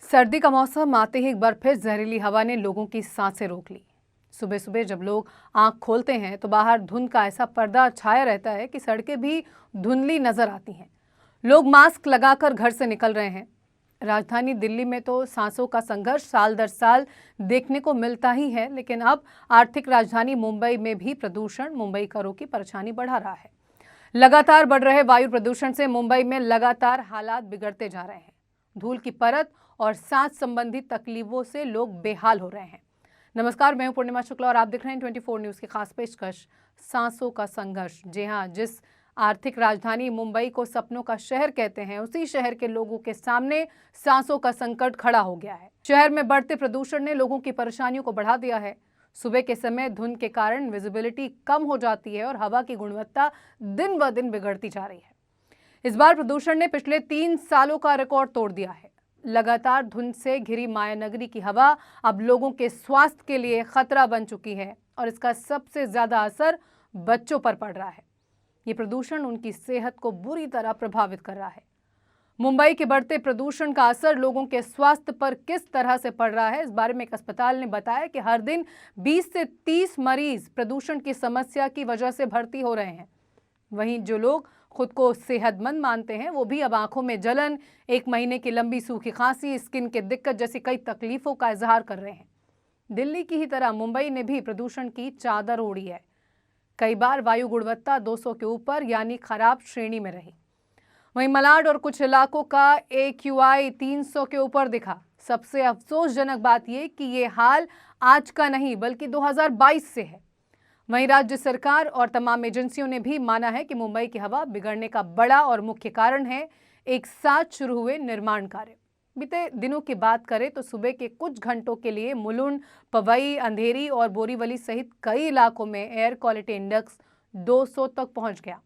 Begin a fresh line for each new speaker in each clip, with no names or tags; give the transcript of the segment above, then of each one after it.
सर्दी का मौसम आते ही एक बार फिर जहरीली हवा ने लोगों की सांसें रोक ली। सुबह सुबह जब लोग आंख खोलते हैं तो बाहर धुंध का ऐसा पर्दा छाया रहता है कि सड़कें भी धुंधली नजर आती हैं। लोग मास्क लगाकर घर से निकल रहे हैं। राजधानी दिल्ली में तो सांसों का संघर्ष साल दर साल देखने को मिलता ही है, लेकिन अब आर्थिक राजधानी मुंबई में भी प्रदूषण मुंबईकरों की परेशानी बढ़ा रहा है। लगातार बढ़ रहे वायु प्रदूषण से मुंबई में लगातार हालात बिगड़ते जा रहे हैं। धूल की परत और सांस संबंधी तकलीफों से लोग बेहाल हो रहे हैं। नमस्कार, मैं हूं पूर्णिमा शुक्ला और आप देख रहे हैं 24 न्यूज की खास पेशकश सांसों का संघर्ष। जी हां, जिस आर्थिक राजधानी मुंबई को सपनों का शहर कहते हैं, उसी शहर के लोगों के सामने सांसों का संकट खड़ा हो गया है। शहर में बढ़ते प्रदूषण ने लोगों की परेशानियों को बढ़ा दिया है। सुबह के समय धुंध के कारण विजिबिलिटी कम हो जाती है और हवा की गुणवत्ता दिन ब दिन बिगड़ती जा रही है। इस बार प्रदूषण ने पिछले 3 सालों का रिकॉर्ड तोड़ दिया है। लगातार धुंध से घिरी मायानगरी की हवा अब लोगों के स्वास्थ्य के लिए खतरा बन चुकी है और इसका सबसे ज्यादा असर बच्चों पर पड़ रहा है। ये प्रदूषण उनकी सेहत को बुरी तरह प्रभावित कर रहा है। मुंबई के बढ़ते प्रदूषण का असर लोगों के स्वास्थ्य पर किस तरह से पड़ रहा है, इस बारे में एक अस्पताल ने बताया कि हर दिन 20 से 30 मरीज प्रदूषण की समस्या की वजह से भर्ती हो रहे हैं। वहीं जो लोग खुद को सेहतमंद मानते हैं, वो भी अब आंखों में जलन, 1 महीने की लंबी सूखी खांसी, स्किन की दिक्कत जैसी कई तकलीफों का इजहार कर रहे हैं। दिल्ली की ही तरह मुंबई ने भी प्रदूषण की चादर ओढ़ी है। कई बार वायु गुणवत्ता 200 के ऊपर यानी खराब श्रेणी में रही। वहीं मलाड और कुछ इलाकों का AQI 300 के ऊपर दिखा। सबसे अफसोसजनक बात यह कि ये हाल आज का नहीं बल्कि 2022 से है। वहीं राज्य सरकार और तमाम एजेंसियों ने भी माना है कि मुंबई की हवा बिगड़ने का बड़ा और मुख्य कारण है एक साथ शुरू हुए निर्माण कार्य। बीते दिनों की बात करें तो सुबह के कुछ घंटों के लिए मुलुंड, पवई, अंधेरी और बोरीवली सहित कई इलाकों में एयर क्वालिटी इंडेक्स 200 तक पहुंच गया।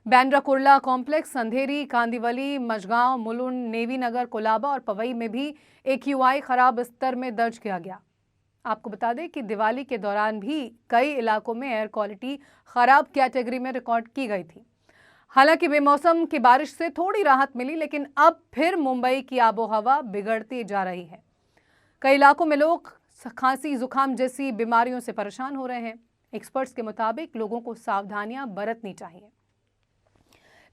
बैंड्रा कुर्ला कॉम्प्लेक्स, अंधेरी, कांदिवली, मझगांव, मुलुंड, नेवी नगर, कोलाबा और पवई में भी AQI खराब स्तर में दर्ज किया गया। आपको बता दें कि दिवाली के दौरान भी कई इलाकों में एयर क्वालिटी खराब कैटेगरी में रिकॉर्ड की गई थी। हालांकि बेमौसम की बारिश से थोड़ी राहत मिली, लेकिन अब फिर मुंबई की आबोहवा बिगड़ती जा रही है। कई इलाकों में लोग खांसी, जुकाम जैसी बीमारियों से परेशान हो रहे हैं। एक्सपर्ट्स के मुताबिक लोगों को सावधानियां बरतनी चाहिए।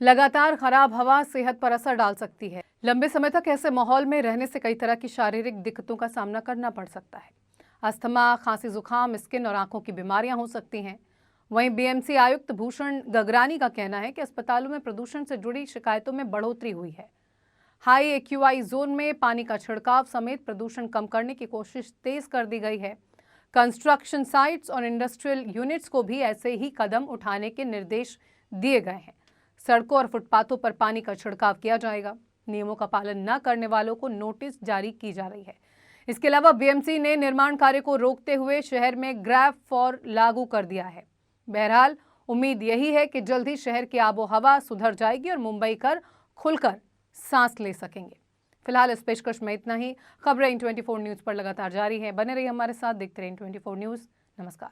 लगातार खराब हवा सेहत पर असर डाल सकती है। लंबे समय तक ऐसे माहौल में रहने से कई तरह की शारीरिक दिक्कतों का सामना करना पड़ सकता है। अस्थमा, खांसी, जुकाम, स्किन और आंखों की बीमारियां हो सकती हैं। वहीं BMC आयुक्त भूषण गगरानी का कहना है कि अस्पतालों में प्रदूषण से जुड़ी शिकायतों में बढ़ोतरी हुई है। हाई AQI जोन में पानी का छिड़काव समेत प्रदूषण कम करने की कोशिश तेज कर दी गई है। कंस्ट्रक्शन साइट्स और इंडस्ट्रियल यूनिट्स को भी ऐसे ही कदम उठाने के निर्देश दिए गए हैं। सड़कों और फुटपाथों पर पानी का छिड़काव किया जाएगा। नियमों का पालन न करने वालों को नोटिस जारी की जा रही है। इसके अलावा BMC ने निर्माण कार्य को रोकते हुए शहर में ग्रैब फॉर लागू कर दिया है। बहरहाल उम्मीद यही है कि जल्द ही शहर की आबोहवा सुधर जाएगी और मुंबई कर खुलकर सांस ले सकेंगे। फिलहाल इस पेशकश में इतना ही। खबरें इन 24 न्यूज पर लगातार जारी है। बने रहिए हमारे साथ, देखते रहिए 24 न्यूज। नमस्कार।